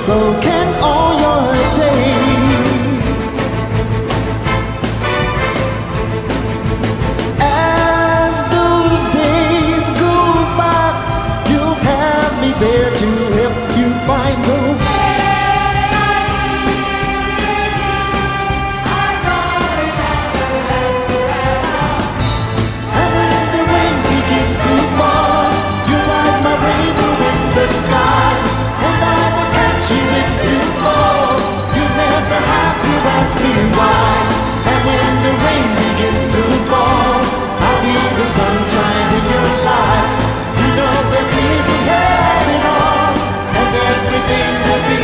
So can all your days. As those days go by, you'll have me there to help you find the way. And when the rain begins to fall, you ride my rainbow in the sky. Ask me why. And when the rain begins to fall, I'll be the sunshine in your life. You know that we can have it all, and everything will be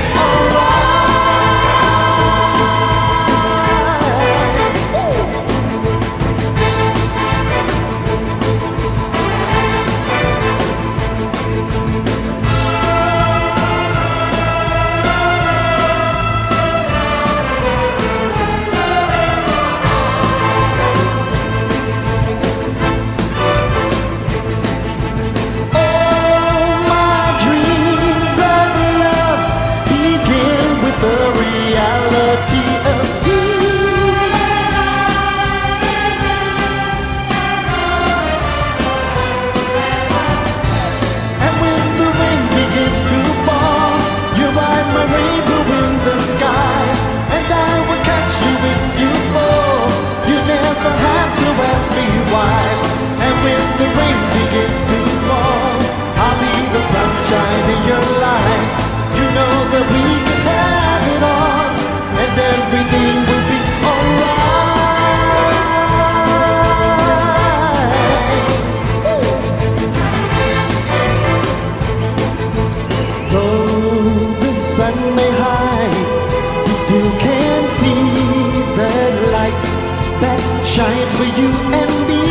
shines for you and me.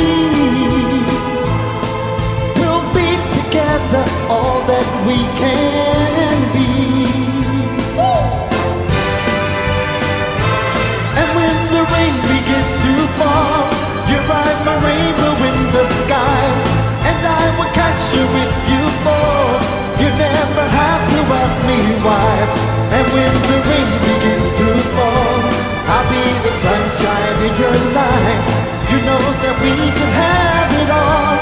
We'll be together all that we can be. Woo! And when the rain begins to fall, you ride my rainbow in the sky, and I will catch you if you fall. You never have to ask me why. And when the rain begins to fall, I'll be the sunshine in your life. You know that we can have it all,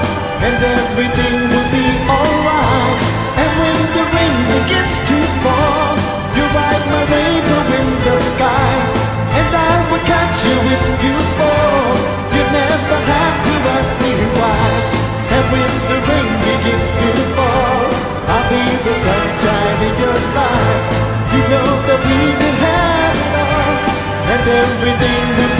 and everything will be alright. And when the rain begins to fall, you ride my rainbow in the sky, and I will catch you if you fall. You never have to ask me why. And when the rain begins to fall, I'll be the sunshine in your life. You know that we can have it all, and everything will be